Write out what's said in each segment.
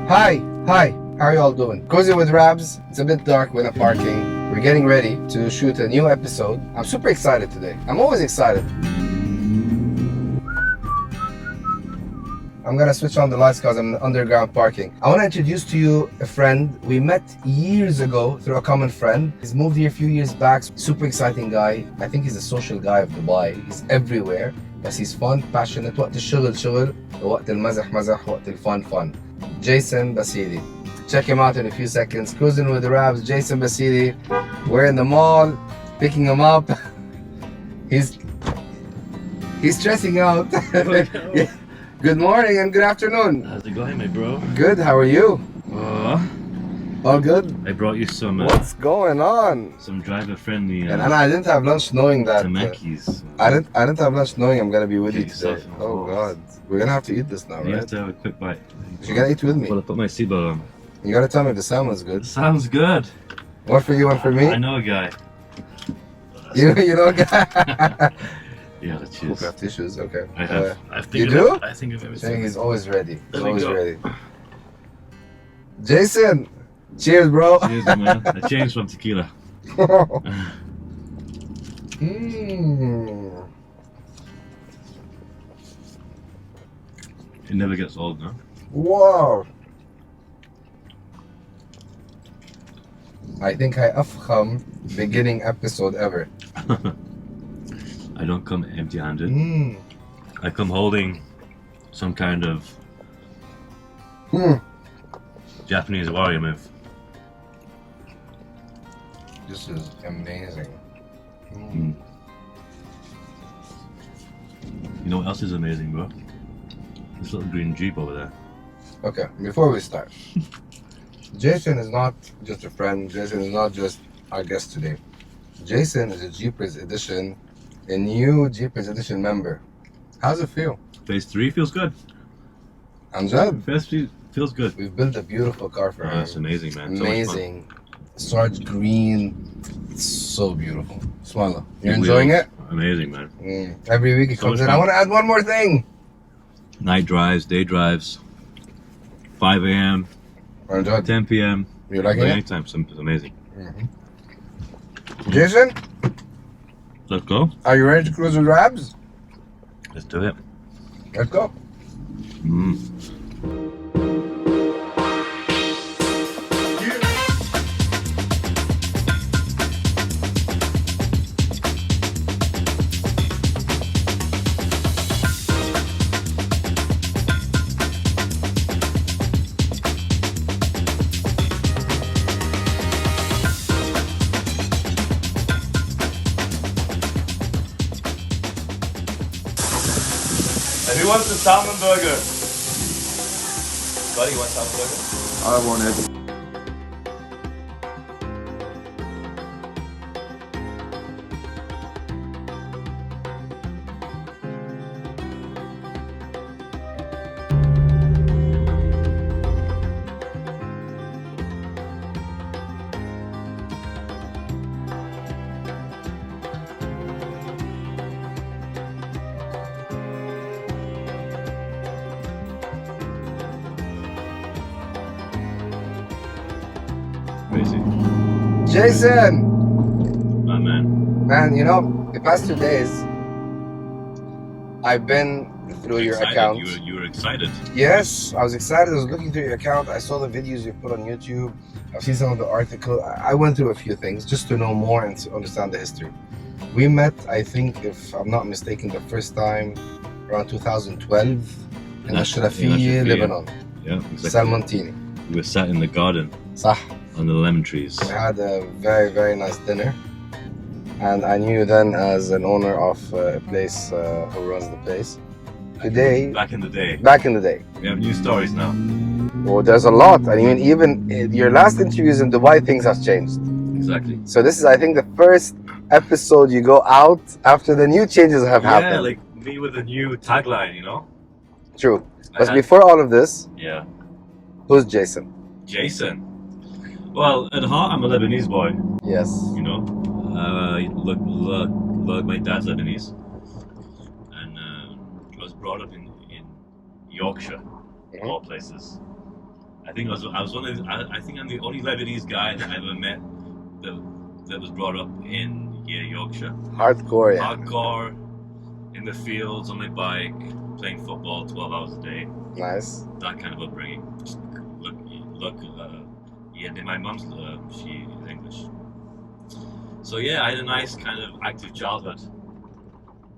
Hi, how are you all doing? Cruising with Rabz. It's a bit dark, we're in a parking. We're getting ready to shoot a new episode. I'm super excited today. I'm always excited. I'm gonna switch on the lights because I'm in underground parking. I want to introduce to you a friend we met years ago through a common friend. He's moved here a few years back. Super exciting guy. I think he's a social guy of Dubai. He's everywhere. بس he's fun, passionate. وقت الشغل شغل ووقت المزح مزح وقت الفن fun. Jason Bassili. Check him out in a few seconds. Cruising with the Rabz, Jason Bassili. We're in the mall, picking him up. He's stressing out. Good morning and good afternoon. How's it going, my bro? Good, how are you? All good? I brought you some What's going on? some driver-friendly And I didn't have lunch knowing that. tamakis. I didn't have lunch knowing I'm gonna be with you Get today. yourself Oh involved. God, we're gonna have to eat this now, You have right? to have a quick bite. You gotta eat with me. Well, I put my seatbelt on. You gotta tell me if the salmon's good. Sounds good. One for you, one for me. I know a guy. You know. Yeah, let's cheers. We have tissues. Okay. I have. I think you of do? it- I think of Saying everything. he's always ready. He's There we always go. ready. Jason, cheers, bro. Cheers, man. I changed from tequila. Mm. It never gets old, no? Wow. I think I afkham beginning episode ever. I don't come empty-handed. Mm. I come holding some kind of Mm. Japanese warrior move. This is amazing. Mm. You know what else is amazing, bro? This little green Jeep over there. Okay, before we start, Jason is not just a friend. Jason is not just our guest today. Jason is a Jeepers Edition, a new Jeepers Edition member. How's it feel? Phase 3 feels good. Amjad, Phase 3 feels good. we've built a beautiful car for Oh, him. that's amazing, man. So much fun. Amazing. Sarge green. It's so beautiful. Smile. You're It enjoying wheels. it? Amazing, man. Every week he So comes much in. I fun. want to add one more thing. Night drives, day drives, 5 a.m., Amjad, 10 p.m. you liking it? Anytime, it's amazing. Jason, Let's go. are you ready to cruise with Rabz? Let's do it. Let's go. Mm. And who wants the salmon burger? Buddy, you want salmon burger? I want it. Crazy. Jason! My man. Man, you know, the past 2 days, I've been through your Excited. account. You were excited. Yes, I was excited. I was looking through your account. I saw the videos you put on YouTube. I've seen some of the articles. I went through a few things just to know more and to understand the history. We met, I think, if I'm not mistaken, the first time around 2012 in Ashrafiyeh, Lebanon. Yeah, exactly. Salmontini. We were sat in the garden Sah. under the lemon trees. We had a very, very nice dinner. And I knew you then as an owner of a place who runs the place. Today, Back in the day. back in the day, We have new stories now. well, there's a lot. I mean, even in your last interviews in Dubai, things have changed. Exactly. So this is, I think, the first episode you go out after the new changes have Yeah, happened. like me with a new tagline, you know? True. I But had- before all of this, Yeah. who's Jason? Jason. Well, at heart, I'm a Lebanese boy, Yes. you know? Look, my dad's Lebanese. And I was brought up in Yorkshire, of all places. I think I was one of I think I'm the only Lebanese guy that I ever met that was brought up in Yorkshire. Hardcore, yeah. Hardcore, in the fields, on my bike, playing football 12 hours a day. Nice. That kind of upbringing. Look, yeah, my mum's, she is English. So yeah, I had a nice kind of active childhood.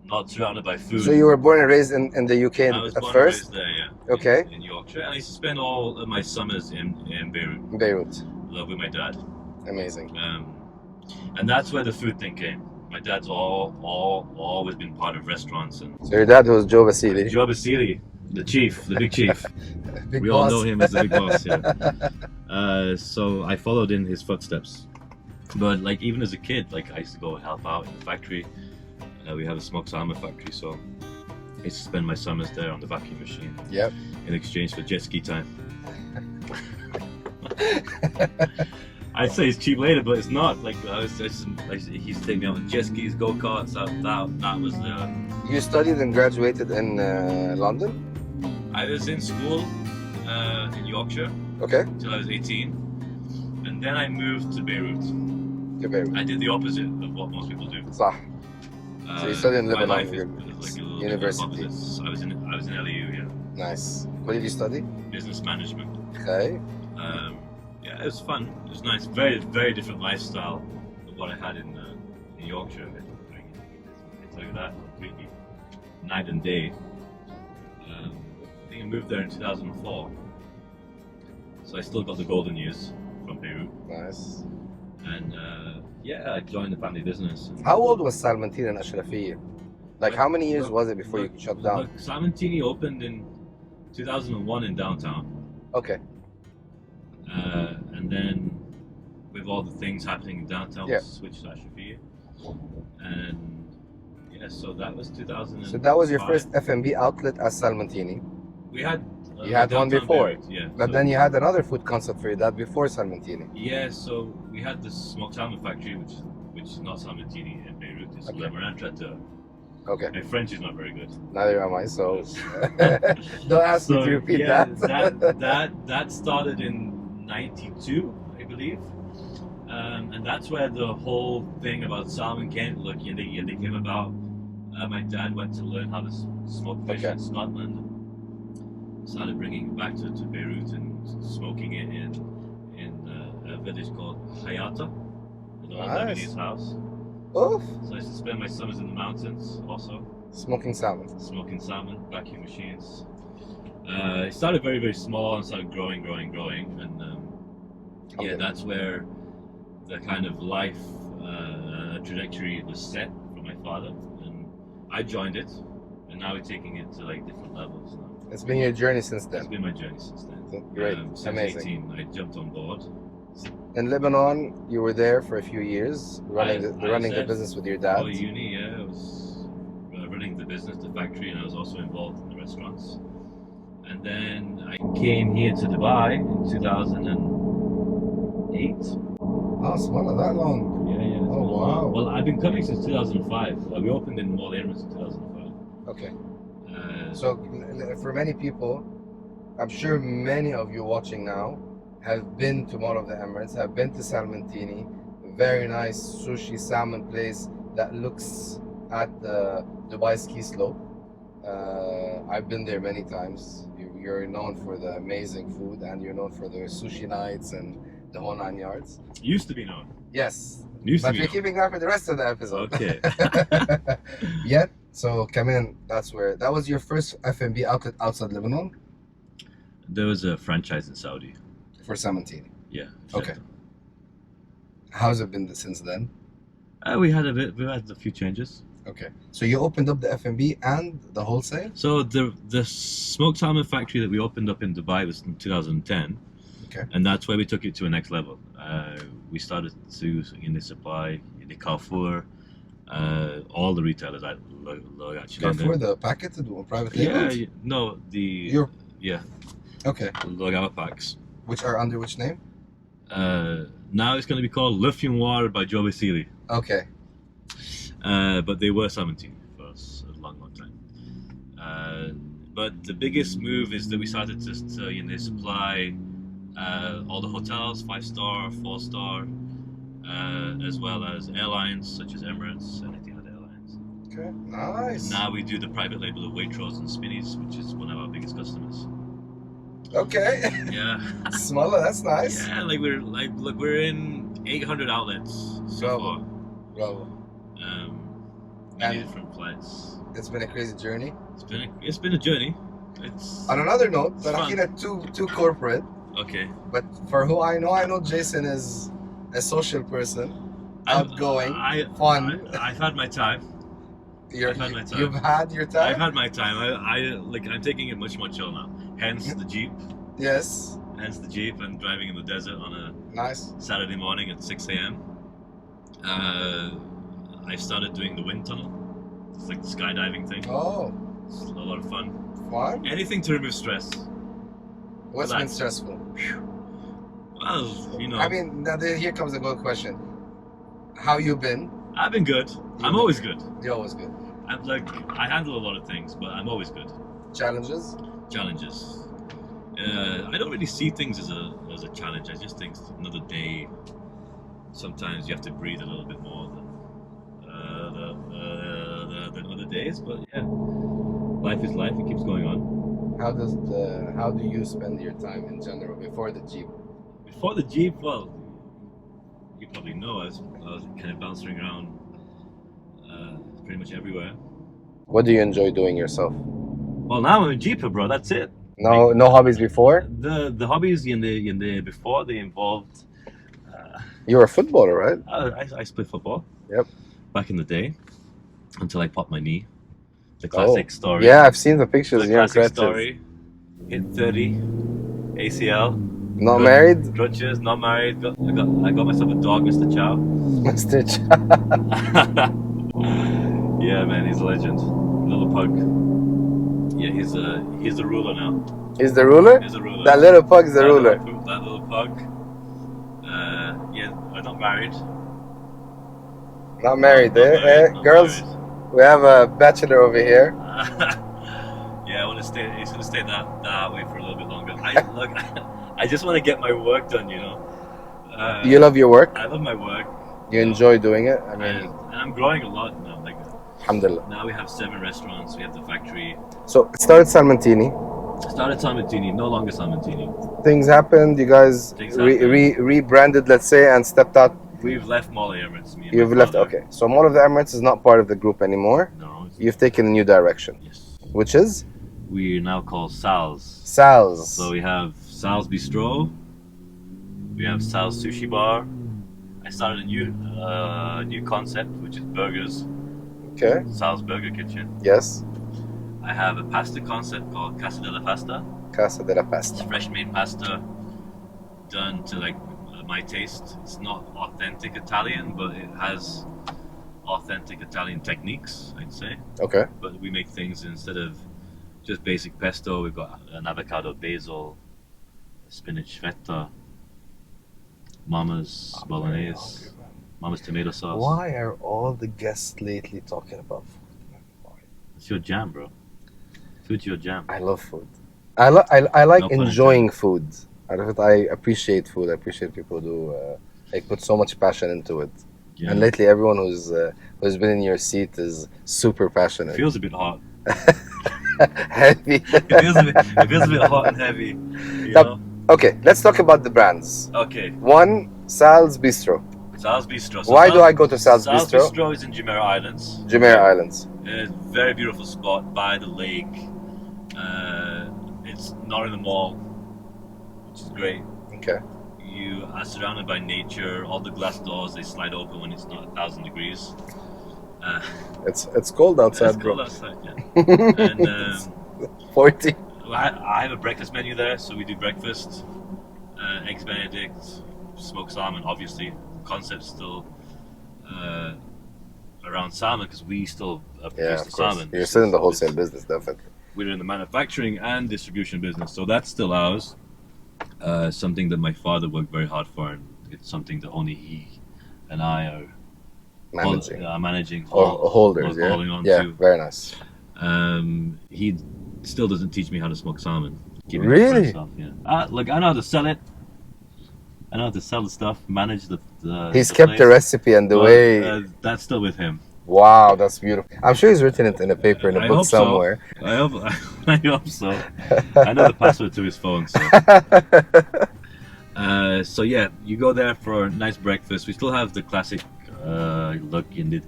Not surrounded by food. So you were born and raised in the UK I was at born first? and raised there, yeah. Okay. In Yorkshire. And I used to spend all of my summers in Beirut. Beirut. With my dad. Amazing. And that's where the food thing came. My dad's always been part of restaurants. And So your dad was Joe Basili. Joe Bassili, the chief, the big chief. Big We boss. all know him as the big boss, yeah. So I followed in his footsteps. But like even as a kid, like I used to go help out in the factory. We have a smoked salmon factory, so I used to spend my summers there on the vacuum machine. Yep. In exchange for jet ski time. I'd say it's cheap later, but it's not. Like he used to take me on jet skis, go karts. That was the. You studied and graduated in London? I was in school in Yorkshire Okay. until I was 18, and then I moved to Beirut. To Beirut. I did the opposite of what most people do. صح. So you studied in My Lebanon, life is like a little university. bit opposite. I was in LEU, yeah. Nice. What did you study? Business management. Okay. Yeah, it was fun. It was nice. Very, very different lifestyle than what I had in Yorkshire. I tell you that completely, night and day. I think I moved there in 2004, so I still got the golden years from Beirut. Nice. And yeah, I joined the family business. How old was Salmantine and Ashrafiyya? Like how many years was it before you shut down? Look, Salmantini opened in 2001 in downtown. Okay. And then with all the things happening in downtown, Yeah. we switched to Ashrafiyya. And yeah, so that was 2000. So that was your first F&B outlet as Salmantini. We had. You had one downtown before, Beirut, yeah. but So- then you had another food concept for your dad before Salmantini. Yeah, so we had this smoked salmon factory, which is not Salmantini in Beirut. It's Okay. Le Marin Traiteur. Okay. My French is not very good. Neither am I, so don't ask me to repeat yeah, that. that started in '92, I believe, and that's where the whole thing about salmon came. Look, they came about. My dad went to learn how to smoke fish Okay. in Scotland. Started bringing it back to Beirut and smoking it in a village called Hayata, an old Nice. Lebanese house. Oof. So I used to spend my summers in the mountains also. Smoking salmon. Smoking salmon, vacuum machines. It started very, very small and started growing, and yeah, Okay. that's where the kind of life trajectory was set for my father, and I joined it, and now we're taking it to like different levels now. It's been your journey since That's then. been my journey since then. Great. Since Amazing. 18, I jumped on board. In Lebanon, you were there for a few years, running the said- business with your dad. Oh, uni, yeah, I was running the business, the factory, and I was also involved in the restaurants. And then I came here to Dubai in 2008. Oh, it's not that long. Yeah. Oh, wow. Well, I've been coming since 2005. We opened in Mall Emirates in 2005. Okay. Uh, So for many people, I'm sure many of you watching now have been to Mall of the Emirates, have been to Salmantini, very nice sushi salmon place that looks at the Dubai ski slope. I've been there many times. You're known for the amazing food, and you're known for the sushi nights and the whole 9 yards. used to be known. Yes, Used but to be we're known. keeping that for the rest of the episode. Okay. Yet, so come in. That was your first F&B outlet outside Lebanon There was a franchise in Saudi. for Salmantini. Yeah. Okay. How's it been since then? We had a few changes. Okay, so you opened up the F&B and the wholesale. So the smoked salmon factory that we opened up in Dubai was in 2010. Okay. And that's where we took it to a next level. We started to supply the Carrefour, all the retailers that look actually. Carrefour, the packet, or private Yeah, labels? no, the Your yeah, okay, Logava packs. which are under which name? Now it's going to be called Le Fumoir by Joe Bassili. Okay, But they were Salmantini for us a long time. But the biggest move is that we started to supply all the hotels, 5-star, 4-star, as well as airlines such as Emirates and Etihad Airlines. Okay, nice. Now we do the private label of Waitrose and Spinneys, which is one of our biggest customers. Okay. Yeah. Smaller, that's nice. Yeah, we're in 800 outlets so far. Bravo. Many And- different flights. It's been a crazy journey. It's been a journey. It's On another note, fun. Rahayel too corporate. okay. But for who I know Jason is a social person, outgoing, fun. I've had my time. You've had my time. You've had your time. I've had my time. I'm taking it much more chill now. Hence the Jeep. Yes. Hence the Jeep and driving in the desert on a Nice. Saturday morning at 6 a.m. I started doing the wind tunnel. It's like the skydiving thing. Oh, It's a lot of fun. fun. Anything to remove stress. What's been Relax. stressful? Well, you know, I mean, here comes a good question. How you been? I've been good. I'm always good. You're always good. I handle a lot of things, but I'm always good. Challenges? Challenges. I don't really see things as a challenge. I just think it's another day. Sometimes you have to breathe a little bit more than other days, but yeah, life is life. It keeps going on. How do you spend your time in general before the Jeep? Before the Jeep, well, you probably know I was kind of bouncing around pretty much everywhere. What do you enjoy doing yourself? Well, now I'm a Jeeper, bro. That's it. No hobbies before? The hobbies in the before they involved. You were a footballer, right? I played football. Yep. Back in the day, until I popped my knee. The classic story. Yeah, I've seen the pictures. The You're classic creative. story. Hit 30, ACL. Not married? Crutches, not married. I got myself a dog, Mr. Chow. Mr. Yeah, man, he's a legend. Little pug. Yeah, he's the ruler now. Is the ruler? He's the ruler. That little pug's the ruler. That little pug. Yeah, I'm not married. Not married, Not eh? married, not Girls, married. we have a bachelor over here. Yeah, I want to stay. He's gonna stay that way for a little bit longer. I just want to get my work done. You know. You love your work? I love my work. You enjoy doing it? I mean, and I'm growing a lot now. Like alhamdulillah. now we have 7 restaurants. We have the factory. So it started Salmantini. Started Salmantini, no longer Salmantini. Things happened. You guys Things happened. rebranded, let's say, and stepped out. We've left Mall Emirates. Me and You've my left. father. Okay. So Mall of the Emirates is not part of the group anymore. No. You've taken a new direction, Yes. which is We now call Sal's. Sal's. So we have Sal's Bistro. We have Sal's Sushi Bar. I started a new concept, which is burgers. Okay. Sal's Burger Kitchen. Yes. I have a pasta concept called Casa della Pasta. Casa della It's Pasta. fresh made pasta done to like my taste. It's not authentic Italian, but it has authentic Italian techniques, I'd say. Okay. But we make things instead of just basic pesto. We've got an avocado basil, spinach feta, mama's bolognese, mama's tomato sauce. Why are all the guests lately talking about food? It's your jam, bro. Food's your jam. I love food. I like No pun enjoying food. I appreciate food. I appreciate people who like put so much passion into it. Yeah. And lately, everyone who's been in your seat is super passionate. It feels a bit hot. Heavy. It feels a bit hot and heavy. You Yep. know? Okay, let's talk about the brands. Okay. One, Sal's Bistro. Sal's Bistro. So Why do I go to Sal's Bistro? Sal's Bistro is in Jumeirah Islands. Jumeirah Islands. It's a very beautiful spot by the lake. It's not in the mall, which is great. Okay. You are surrounded by nature. All the glass doors, they slide open when it's not 1,000 degrees. It's cold outside, It's bro. cold outside, yeah. And 40. I have a breakfast menu there, so we do breakfast, eggs Benedict, smoked salmon. Obviously, concept still around salmon because we still Yeah, produce of the course. salmon. You're still in the So wholesale it's- business, definitely. We're in the manufacturing and distribution business, so that's still ours. Something that my father worked very hard for, and it's something that only he and I are Managing. holders, Holders, yeah. holding on Yeah, to. very nice. He still doesn't teach me how to smoke salmon. Keeping it for Really? himself, yeah. Like I know how to sell it. I know how to sell the stuff, manage the He's the kept the place, recipe and the but, way. that's still with him. Wow, that's beautiful. I'm sure he's written it in a paper, in a I book hope somewhere. so. I hope I hope so. I know the password to his phone, so. So yeah, you go there for a nice breakfast. We still have the classic look in the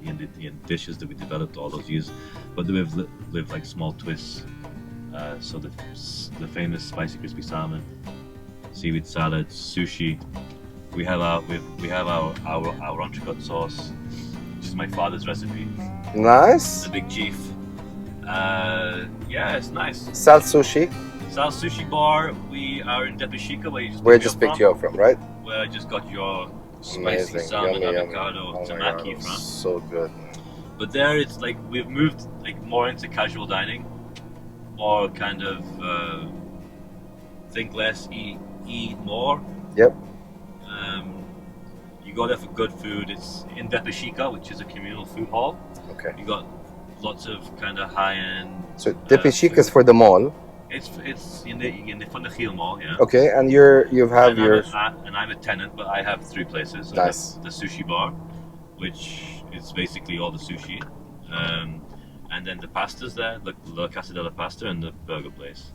dishes that we developed all those years, but with like small twists. So the famous spicy crispy salmon, seaweed salads, sushi. We have our entrecote sauce, which is my father's recipe. Nice. The big chief. Yeah, it's nice. Sal sushi. Sal Sushi Bar, we are in Depashika, Where I just picked you up from, right? Where I just got your spicy Amazing. salmon, Yummy, avocado, yummy. Oh my tamaki God, from. so good. But there it's like we've moved like more into casual dining, more kind of think less, eat more. Yep. You go there for good food. It's in Depashika, which is a communal food hall. Okay. You got lots of kind of high end. So Depashika is for the mall. It's in the Fundachil Mall, yeah. Okay, and I'm a tenant, but I have 3 places. I Nice. have the sushi bar, which is basically all the sushi, and then the pastas there, the Casa della Pasta, and the burger place.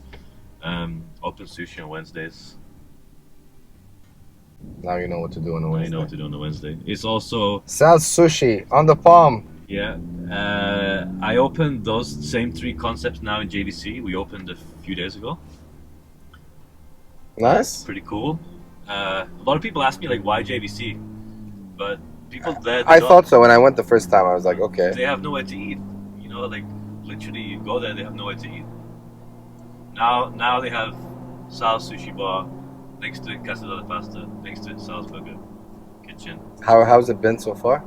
Open sushi on Wednesdays. Now you know what to do on a I Wednesday. know what to do on a Wednesday. It's also Sal sushi on the palm. yeah. I opened those same 3 concepts now in JVC. We opened a few days ago. Nice. Pretty cool. A lot of people ask me like why JVC, but people there. I thought so when I went the first time. I was like, okay. They have nowhere to eat. You know, like literally, you go there, they have nowhere to eat. Now they have Sal's Sushi Bar, next to it Casa della Pasta, next to it Sal's Burger Kitchen. How's it been so far?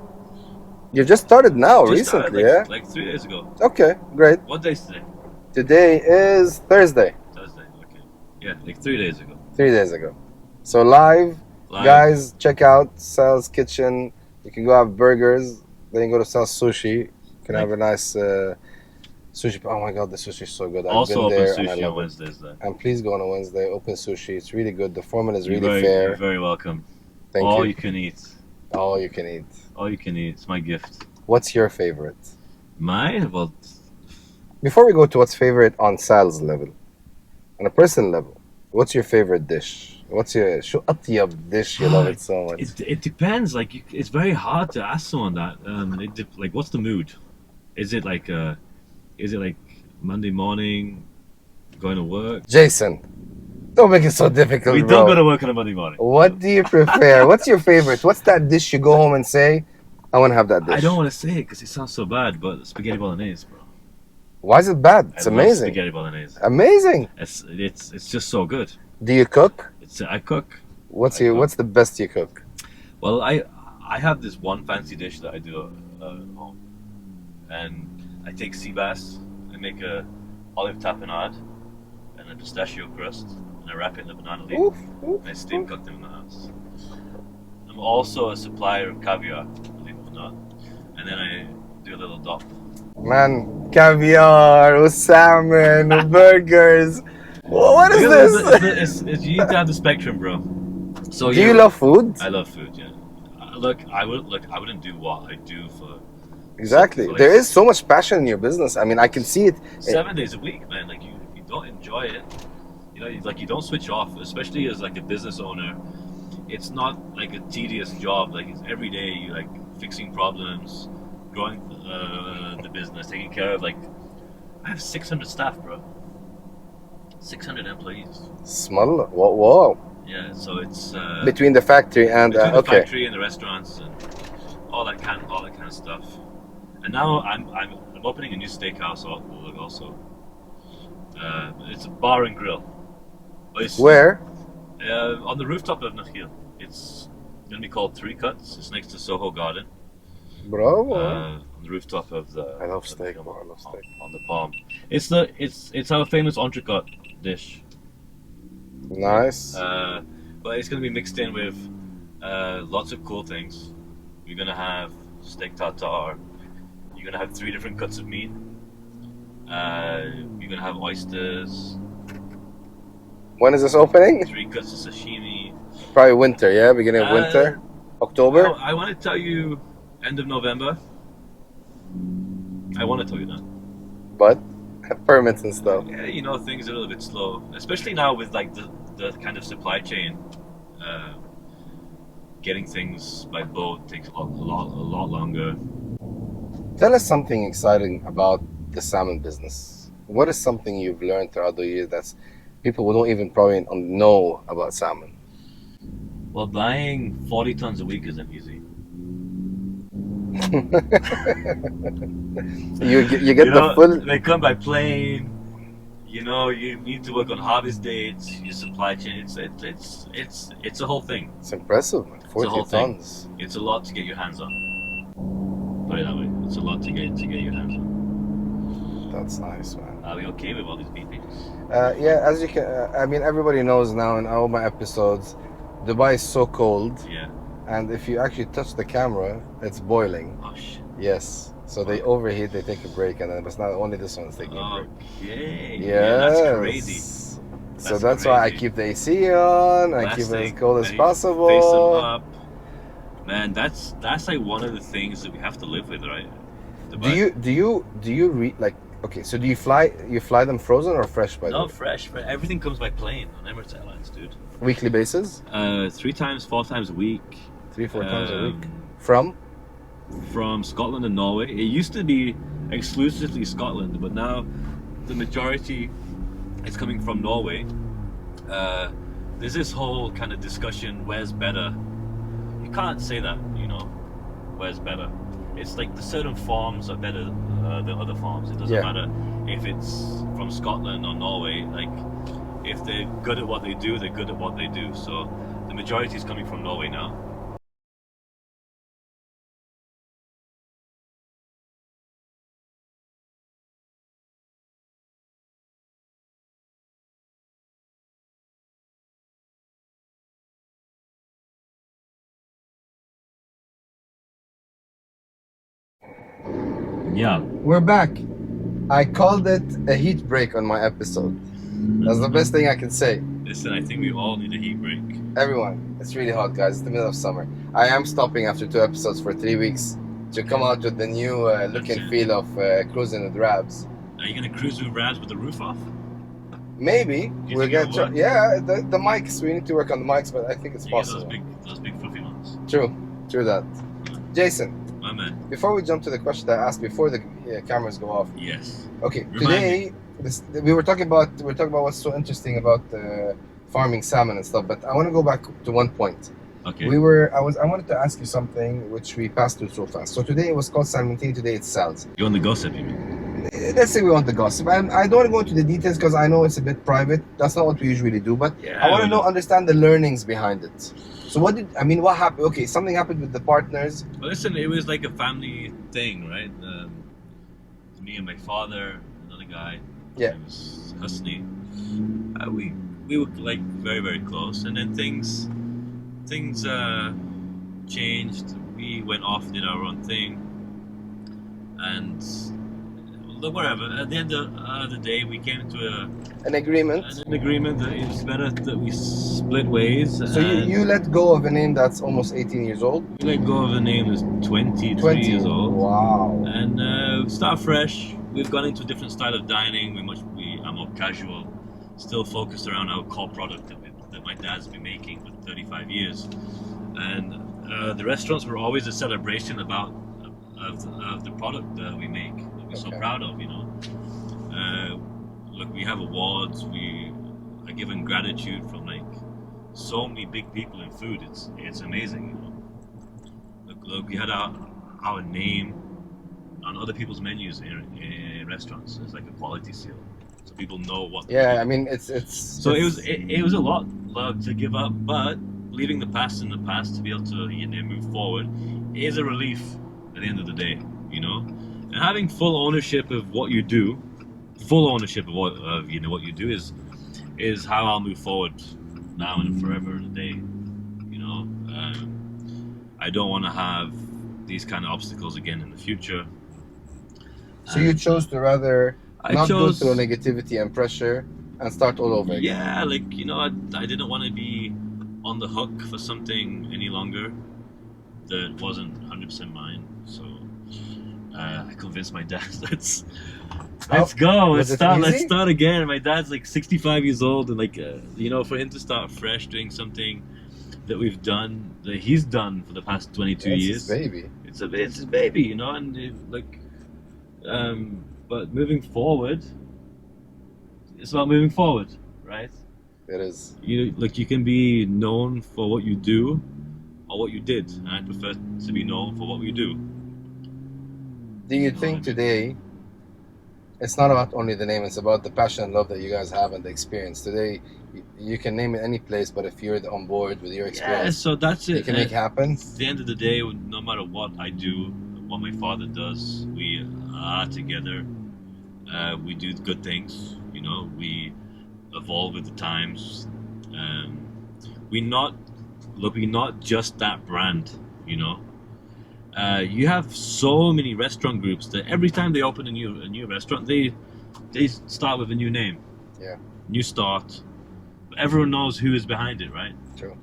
You just started now, Just started, recently, yeah? like 3 days ago. Okay, great. What day is today? Today is Thursday. Thursday. Okay. Yeah, like 3 days ago. 3 days ago. So live. Guys, check out Sal's Kitchen. You can go have burgers. Then you go to Sal's Sushi. You can have a nice sushi. Oh my God, the sushi is so good. I've Also been open there and I sushi love on it. Wednesdays there. And please go on a Wednesday. Open sushi. It's really good. The format is really You're fair. very welcome. Thank All you. you can eat. All you can eat. All you can eat. It's my gift. What's your favorite? Mine? Well, Before we go to what's favorite on Sal's level, on a personal level, what's your favorite dish? What's your شو أطيب dish you love it so much? it depends. Like it's very hard to ask someone that. Like what's the mood? Is it like Monday morning, going to work? Jason, don't make it so difficult, We bro. don't go to work on a Monday morning. What do you prefer? What's your favorite? What's that dish you go home and say, I want to have that dish? I don't want to say it because it sounds so bad, but spaghetti bolognese, bro. Why is it bad? It's I love amazing. spaghetti bolognese. Amazing. It's just so good. Do you cook? I cook. What's I cook. What's the best you cook? Well, I have this one fancy dish that I do at home, and I take sea bass, I make a olive tapenade and a pistachio crust, and I wrap it in a banana leaf, Oof, oof, and I steam cook them in the house. I'm also a supplier of caviar, believe it or not, and then I do a little dop. Man, caviar, with salmon, with burgers. What is this? You need to have the spectrum, bro. So Do you love food? I love food, yeah. I wouldn't do what I do for Exactly. for like There is so much passion in your business. I mean, I can see it. 7 days a week, man. Like you don't enjoy it, you know, like you don't switch off, especially as like a business owner. It's not like a tedious job. Like it's every day you like fixing problems, growing the business, taking care of like I have 600 staff, bro. 600 employees. Small. Whoa. Yeah, so it's Between the factory and between the okay. factory and the restaurants and all that kind of stuff. And now I'm opening a new steakhouse also. It's a bar and grill. But it's, Where? on the rooftop of Rahayel. It's gonna be called Three Cuts. It's next to Soho Garden. Bro. On the rooftop of the. I love of steak, the- bro. I love steak. On the palm. It's our famous entrecote dish. Nice. But it's gonna be mixed in with lots of cool things. You're gonna have steak tartare. You're gonna have 3 different cuts of meat. You're gonna have oysters. When is this opening? 3 cuts of sashimi. probably winter, yeah? Beginning of winter? October? Well, I want to tell you end of November. I want to tell you that. But permits and stuff. Yeah, you know, things are a little bit slow, especially now with like the kind of supply chain. Getting things by boat takes a lot longer. Tell us something exciting about the salmon business. What is something you've learned throughout the years that's people who don't even probably know about salmon? Well, buying 40 tons a week isn't easy. You get the full. They come by plane. You know, you need to work on harvest dates, your supply chain. It's a whole thing. It's impressive, man. 40 tons. It's a lot to get your hands on. Put it that way. It's a lot to get your hands on. That's nice, man. Are we okay with all these BP? Yeah, as you can, I mean, everybody knows now in all my episodes, Dubai is so cold. Yeah. And if you actually touch the camera, it's boiling. Oh shit. Yes. So they overheat, they take a break, and then it's not only this one's taking a break. Okay. Yes. Yeah, that's crazy. So that's why I keep the AC on. I keep it as cold as possible. Face them up. Man, that's like one of the things that we have to live with, right? Do you read like? Okay, so do you fly them frozen or fresh by the way? No, fresh. Everything comes by plane on Emirates Airlines, dude. Weekly basis? 3 times, 4 times a week. 3-4 times a week. From Scotland and Norway. It used to be exclusively Scotland, but now the majority is coming from Norway. There's this whole kind of discussion, where's better? You can't say that, you know, where's better. It's like the certain farms are better than other farms. It doesn't matter if it's from Scotland or Norway. Like, if they're good at what they do, they're good at what they do. So the majority is coming from Norway now. Yeah. We're back. I called it a heat break on my episode. That's the best thing I can say. Listen, I think we all need a heat break. Everyone, it's really hot, guys. It's the middle of summer. I am stopping after 2 episodes for 3 weeks to come out with the new look and feel of Cruisin with Rabz. Are you gonna cruise with Rabz with the roof off? Maybe we'll get. Yeah, the mics. We need to work on the mics, but I think it's possible. Those big fluffy ones. True that. Jason, my man. before we jump to the question that I asked before the cameras go off. Yes. Okay. Today, we were talking about what's so interesting about farming salmon and stuff. But I want to go back to one point. Okay. I wanted to ask you something which we passed through so fast. So today it was called salmon tea. Today it's salads. You want the gossip, you mean? Let's say we want the gossip. I don't want to go into the details because I know it's a bit private. That's not what we usually do. But yeah, I want to understand the learnings behind it. So what happened? Okay, something happened with the partners. Well, listen, it was like a family thing, right? Me and my father, another guy. Yeah. It was Husni. We were like very, very close, and then things changed. We went off, did our own thing, and whatever. At the end of the day, we came to an agreement. An agreement that it's better that we split ways. So you let go of a name that's almost 18 years old? We let go of a name that's 20 years old. Wow. And start fresh. We've gone into a different style of dining. We are more casual, still focused around our core product that my dad's been making for 35 years. And the restaurants were always a celebration of the product that we make, that we're so proud of, you know. Look, we have awards, we are given gratitude from like so many big people in food. It's amazing, you know. Look, we had our name on other people's menus in restaurants. It's like a quality seal, so people know what. Yeah, I mean it's. So it was a lot to give up, but leaving the past in the past to be able to move forward is a relief at the end of the day, you know. And having full ownership of what you do, what you do is how I'll move forward now and forever and a day, you know. I don't want to have these kind of obstacles again in the future. So you chose to rather go through negativity and pressure and start all over again. Yeah, like, you know, I didn't want to be on the hook for something any longer that wasn't 100% mine. So I convinced my dad, let's go, was it let's easy? start again. My dad's like 65 years old, and like you know, for him to start fresh doing something that we've done, that he's done for the past 22 It's years. his baby. It's his baby, you know, and but moving forward, it's about moving forward, right? It is. You can be known for what you do or what you did, and I prefer to be known for what we do. Do you think today it's not about only the name, it's about the passion and love that you guys have and the experience? Today, you can name it any place, but if you're on board with your Yeah, experience, so that's it. you can make it happen. At the end of the day, no matter what I do, what my father does, we are together. We do good things, you know, we evolve with the times. We're not just that brand, you know. You have so many restaurant groups that every time they open a new restaurant, they start with a new name. Yeah. New start. But everyone knows who is behind it, right? True.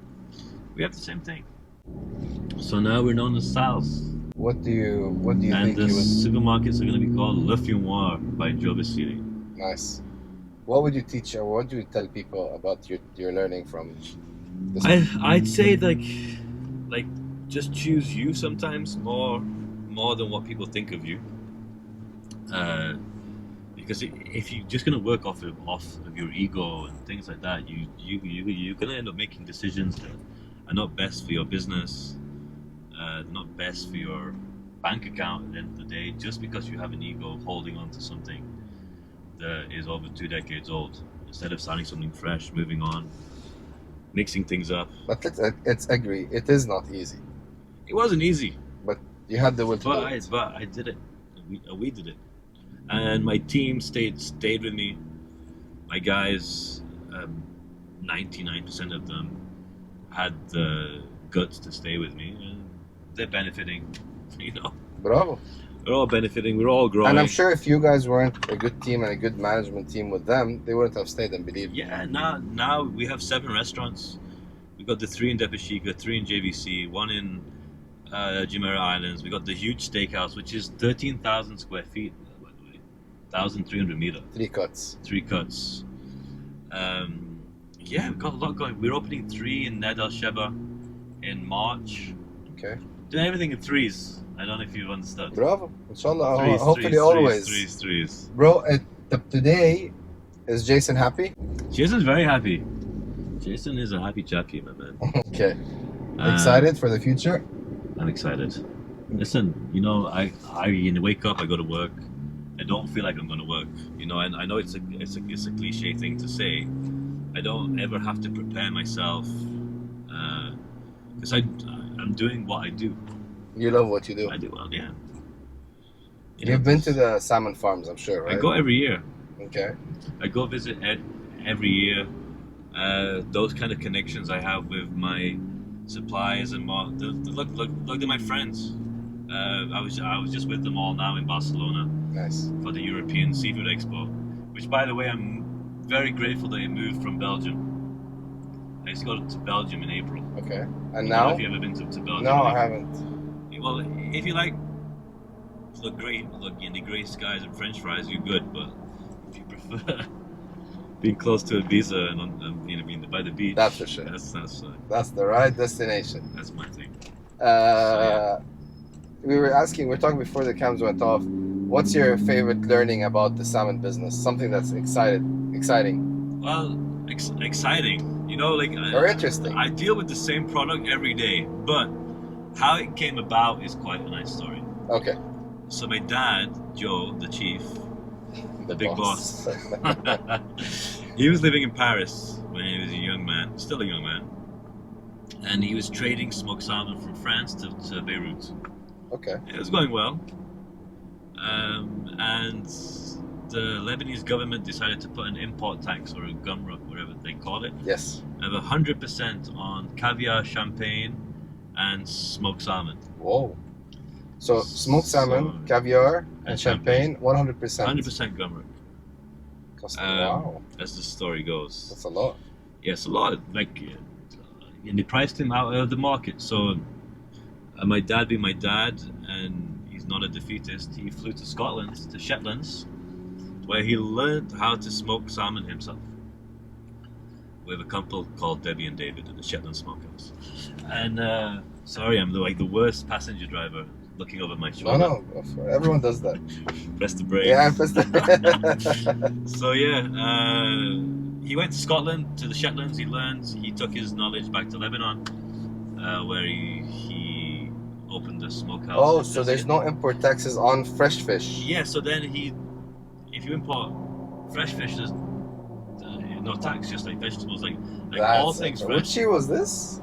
We have the same thing. So now we're known as Sal's. What do you And think the you would... supermarkets are going to be called Le Fumoir by Joe Basili. Nice. What would you teach, or what do you tell people about your learning from this? I'd say like just choose you sometimes more than what people think of you. Because if you're just gonna work off of your ego and things like that, you're gonna end up making decisions that are not best for your business, not best for your bank account at the end of the day, just because you have an ego holding on to something that is over 2 decades old, instead of starting something fresh, moving on, mixing things up. But let's agree, it is not easy. It wasn't easy, But you had the will to do it. but I did it. We did it, and my team stayed with me. My guys, 99% of them had the guts to stay with me, and they're benefiting. You know, Bravo. we're all benefiting. We're all growing. And I'm sure if you guys weren't a good team and a good management team with them, they wouldn't have stayed and believed. Yeah, now we have 7 restaurants. We got the 3 in Depashika, 3 in JVC, 1 in Jumeirah Islands. We got the huge steakhouse, which is 13,000 square feet, by the way, 1,300 meter. 3 cuts. 3 cuts. Yeah, we've got a lot going. We're opening 3 in Ned El Sheba in March. Okay. Doing everything in 3s. I don't know if you've understood. Bravo. Inshallah. Threes, Hopefully threes, always. Threes. Bro, today, is Jason happy? Jason's very happy. Jason is a happy chappy, my man. Okay. Excited for the future? I'm excited. Listen, you know, I wake up, I go to work. I don't feel like I'm going to work. You know, and I know it's a cliche thing to say. I don't ever have to prepare myself because I'm doing what I do. You love what you do. I do well, yeah. You've been to the salmon farms, I'm sure, right? I go every year. Okay. I go visit Ed every year. Those kind of connections I have with my suppliers and look at my friends. I was just with them all now in Barcelona Nice. for the European Seafood Expo, which, by the way, I'm very grateful that it moved from Belgium. I used to go to Belgium in April. Okay. And I don't know now? if you ever been to Belgium? No, I haven't. Well, if you like look in the grey skies and French fries, you're good. But if you prefer being close to Ibiza and being by the beach, That's for sure. That's the right destination. That's my thing. We were talking before the cams went off. What's your favorite learning about the salmon business? Something that's exciting. Well, exciting. You know, like Or interesting. I deal with the same product every day, but how it came about is quite a nice story. Okay. So my dad, Joe, the chief, the big boss, he was living in Paris when he was a young man, still a young man, and he was trading smoked salmon from France to Beirut. Okay. It was going well, and the Lebanese government decided to put an import tax, or a gumruk, whatever they call it, Yes. of 100% on caviar, champagne, and smoked salmon. Whoa. So smoked salmon, caviar, and champagne, 100%. 100% gumruk. Wow. As the story goes. That's a lot. Yes, a lot. Like, and they priced him out of the market. So my dad being my dad, and he's not a defeatist, he flew to Scotland, to Shetlands, where he learned how to smoke salmon himself with a couple called Debbie and David at the Shetland Smokehouse. And sorry, I'm the worst passenger driver looking over my shoulder. No, everyone does that. Press the brakes. Yeah, press the. So yeah, he went to Scotland, to the Shetlands. He took his knowledge back to Lebanon, where he opened a smokehouse. Oh, so there's no import taxes on fresh fish. Yeah, so then if you import fresh fish, there's no tax, just like vegetables, like all things fresh. Which year was this?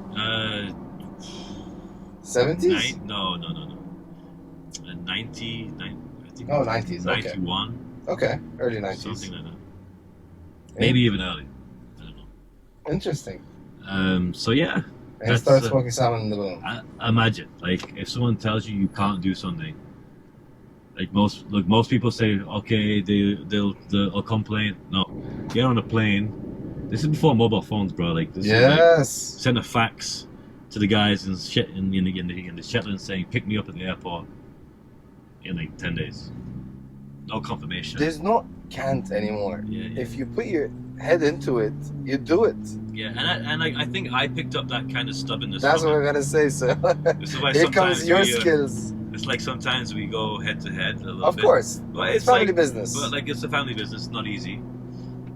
70s? No. 90, I think. Oh, 90s. 91. Okay, early 90s. Something like that. Maybe even early. I don't know. Interesting. So yeah. And you started smoking salmon in the boom. Imagine, like, if someone tells you can't do something, like most people say, okay, they'll complain. No, get on a plane. This is before mobile phones, bro. Like, this is like, send a fax to the guys in the Shetlands saying, pick me up at the airport in like 10 days. No confirmation. There's no can't anymore. Yeah. If you put your head into it, you do it. Yeah, and I think I picked up that kind of stubbornness. That's what I gotta say, so here comes your skills. It's like sometimes we go head to head a little bit. Of course. But it's family business. But like, it's a family business, it's not easy.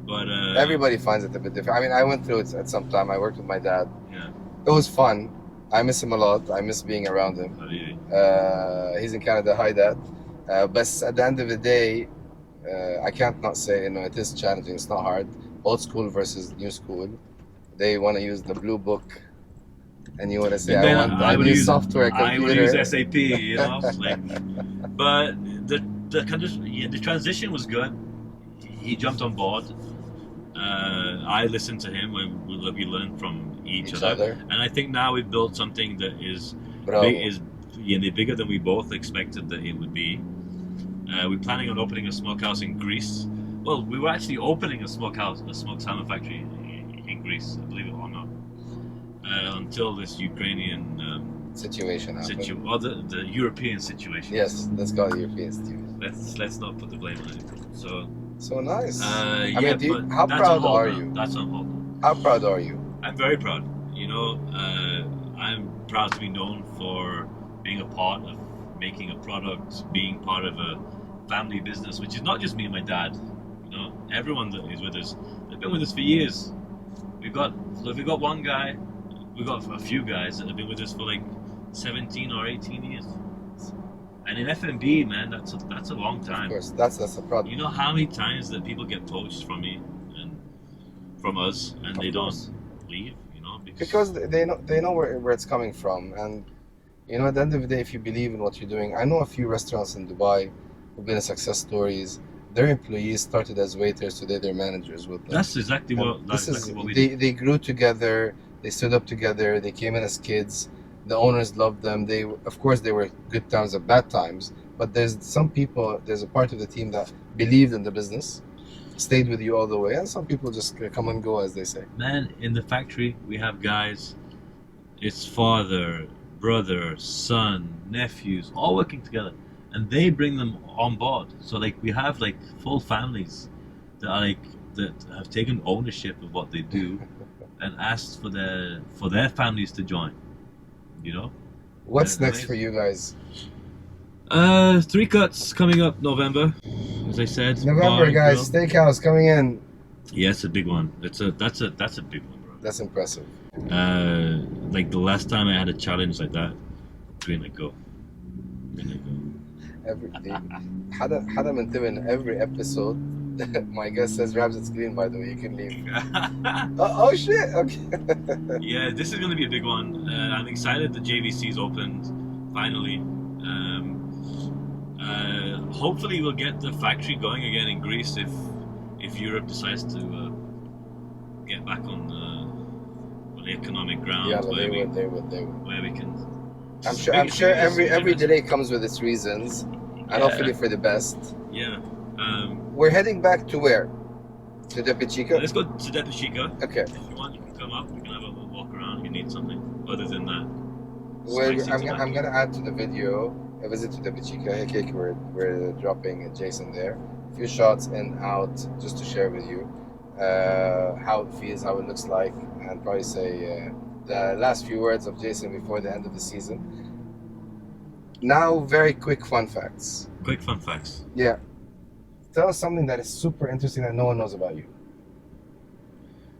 But everybody finds it a bit different. I mean, I went through it at some time. I worked with my dad. Yeah. It was fun. I miss him a lot. I miss being around him. Oh, yeah. He's in Canada. Hi, Dad. But at the end of the day, I can't not say, it is challenging. It's not hard. Old school versus new school. They want to use the blue book, and you want to say, I would use software, computer. I would use SAP, like, but the transition was good. He jumped on board. I listened to him when we learned from each other, and I think now we've built something that is bigger than we both expected that it would be. We're planning on opening a smokehouse in Greece. Well, we were actually opening a smoked salmon factory in Greece, believe it or not, until this Ukrainian situation happened. The European situation. Yes, let's go to the European situation. Let's not put the blame on anything. So nice. How proud are you? That's on hold. How proud are you? I'm very proud. I'm proud to be known for being a part of making a product, being part of a family business, which is not just me and my dad. Everyone that is with us, they've been with us for years. We've got one guy, we've got a few guys that have been with us for like 17 or 18 years. And in F&B, man, that's a long time. Of course, that's a problem. You know how many times that people get poached from me and from us, and they don't leave, because they know where it's coming from. And at the end of the day, if you believe in what you're doing, I know a few restaurants in Dubai who've been success stories. Their employees started as waiters, today they're managers with them. That's exactly what we did. They grew together, they stood up together, they came in as kids. The owners loved them. Of course, they were good times and bad times, but there's a part of the team that believed in the business, stayed with you all the way, and some people just come and go, as they say. Man, in the factory, we have guys, it's father, brother, son, nephews, all working together, and they bring them on board. So like, we have like full families that have taken ownership of what they do and asked for their families to join. What's next for you guys? 3 cuts coming up November, as I said. November, guys. Steakhouse coming in. Yeah, it's a big one. That's a big one, bro. That's impressive. Like the last time I had a challenge like that, green light go. حدا منتبه every episode. My guest says, Rabz, it's green, by the way, you can leave. Oh shit, okay. Yeah, this is going to be a big one. I'm excited the JVC's opened, finally. Hopefully we'll get the factory going again in Greece if Europe decides to get back on the economic ground. Yeah, they would. Where we can... I'm sure every delay comes with its reasons, and hopefully for the best. Yeah. We're heading back to where? To Depe Chica? Let's go to Depe Chica. Okay. If you want, you can come up. We can have a little walk around you need something. Other than that, I'm gonna add to the video a visit to the Bichika cake. We're dropping Jason there. A few shots in out just to share with you how it feels, how it looks like, and probably say the last few words of Jason before the end of the season. Now, very quick fun facts. Quick fun facts. Yeah. Tell us something that is super interesting that no one knows about you.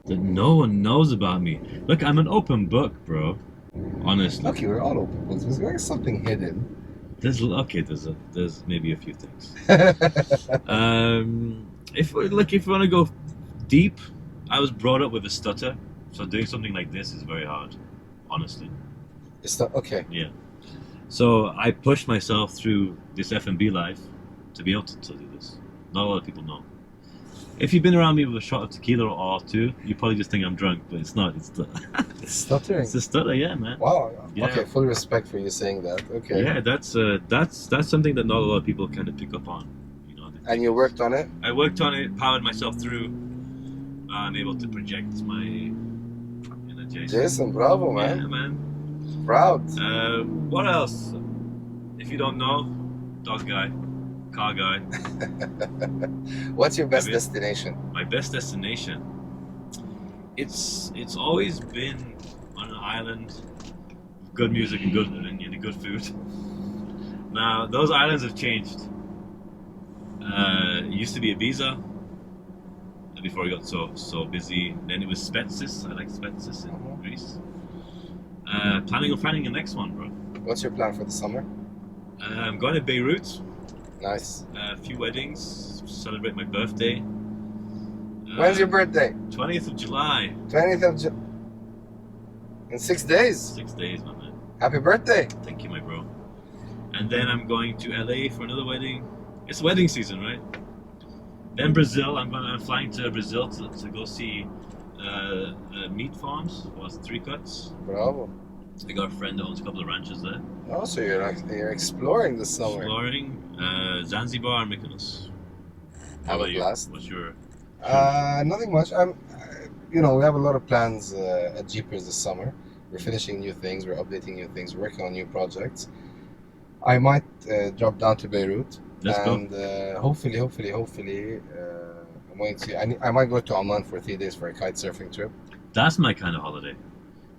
That no one knows about me. Look, I'm an open book, bro. Honestly. Okay, we're all open books. There's something hidden. There's maybe a few things. If we want to go deep, I was brought up with a stutter, so doing something like this is very hard. Honestly. It's not okay. Yeah. So I pushed myself through this F&B life to be able to do this. Not a lot of people know. If you've been around me with a shot of tequila or two, you probably just think I'm drunk, but it's not. It's stuttering. It's a stutter, yeah, man. Wow. Yeah. Okay, full respect for you saying that. Okay. Yeah, that's something that not a lot of people kind of pick up on. You know. And you worked on it? I worked on it, powered myself through. I'm able to project my inner Jason. Jason, bravo, man. Yeah, man. Proud. What else? If you don't know, dog guy. Car guy. What's your best destination? My best destination. It's always been on an island, good music and good food. Now those islands have changed. It used to be Ibiza before it got so busy. Then it was Spetsis. I like Spetsis in Greece. Planning on finding the next one, bro. What's your plan for the summer? I'm going to Beirut. Nice. A few weddings, celebrate my birthday. When's your birthday? 20th of July. 20th of July. In 6 days. 6 days, my man. Happy birthday. Thank you, my bro. And then I'm going to LA for another wedding. It's wedding season, right? Then Brazil. I'm flying to Brazil to go see meat farms. Well, 3 cuts. Bravo. I got a friend that owns a couple of ranches there. Oh, so you're exploring this summer. Exploring Zanzibar and Mykonos. How Have about a you? blast. What's your... Nothing much. We have a lot of plans at Jeepers this summer. We're finishing new things. We're updating new things. We're working on new projects. I might drop down to Beirut. Let's go. And hopefully, I'm going to. I might go to Oman for 3 days for a kite surfing trip. That's my kind of holiday.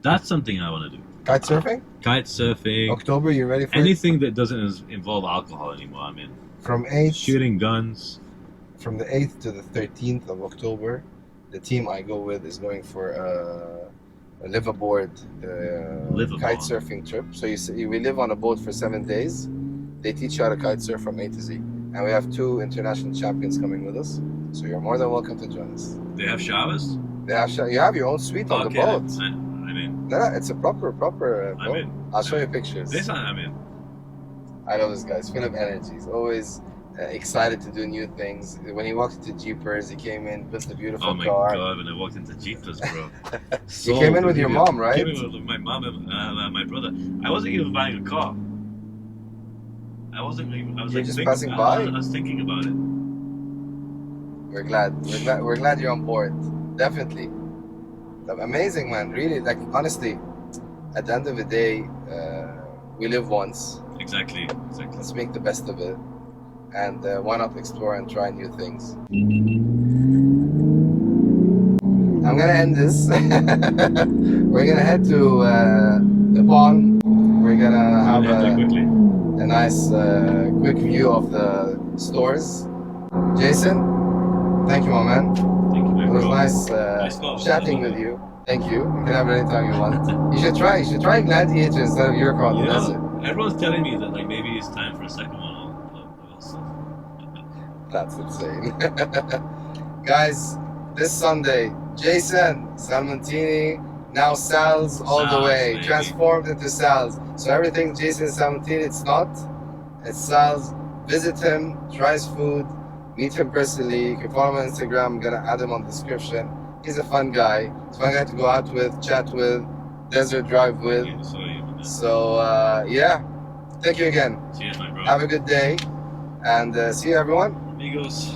That's something I want to do. Kite surfing? Kite surfing. October, you ready for anything that doesn't involve alcohol anymore, I'm in. From 8th, shooting guns. From the 8th to the 13th of October, the team I go with is going for a live-aboard kite surfing trip. So we live on a boat for 7 days. They teach you how to kite surf from A to Z. And we have 2 international champions coming with us. So you're more than welcome to join us. They have showers? They have You have your own suite on the boat. I'm in. No, it's a proper boat. I'm in. I'll show you pictures. This I'm in. I love this guy. He's full of energy. He's always excited to do new things. When he walked into Jeepers, he came in, built a beautiful car. Oh my god, when I walked into Jeepers, bro. You came in with your mom, right? I came in with my mom and my brother. I wasn't even buying a car. I was just passing by? I was thinking about it. We're glad you're on board. Definitely. Amazing, man. Really, honestly, at the end of the day, we live once. Exactly. Let's make the best of it. And why not explore and try new things? I'm gonna end this. We're gonna head to the pond. We're gonna have a nice quick view of the stores. Jason, thank you, my man. Thank you, my It was bro. nice chatting with you. Thank you. You can have it anytime you want. You should try Gladiator instead of your car. Everyone's telling me that maybe it's time for a second one. That's insane. Guys, this Sunday, Jason Salmontini, now Sal's all the way, baby. transformed into Sal's. So everything Jason Salmontini, it's not. It's Sal's. Visit him, try his food, meet him personally. You can follow him on Instagram. I'm gonna add him on the description. He's a fun guy. He's a fun guy to go out with, chat with, desert drive with. So yeah, thank you again. Cheers, my bro. Have a good day, and see you, everyone. Amigos.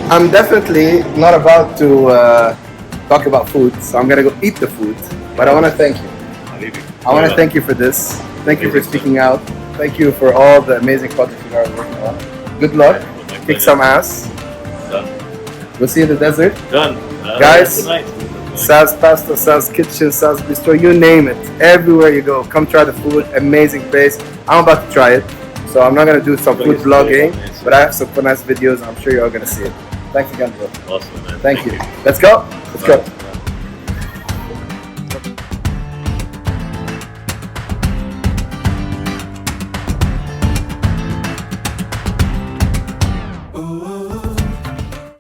I'm definitely not about to talk about food, so I'm gonna go eat the food. But I want to thank you. I'll leave you. I want to thank you for this. Thank you for speaking out. Thank you for all the amazing projects you are working on. Good luck. Kick some ass. Done. We'll see you in the desert. Done. Guys, Tonight. Sal's Pasta, Sal's Kitchen, Sal's Bistro, you name it. Everywhere you go, come try the food. Amazing place. I'm about to try it. So I'm not going to do some food vlogging, but I have some nice videos. I'm sure you're all going to see it. Thanks again, bro. Awesome, man. Thank you. Let's go. Let's go.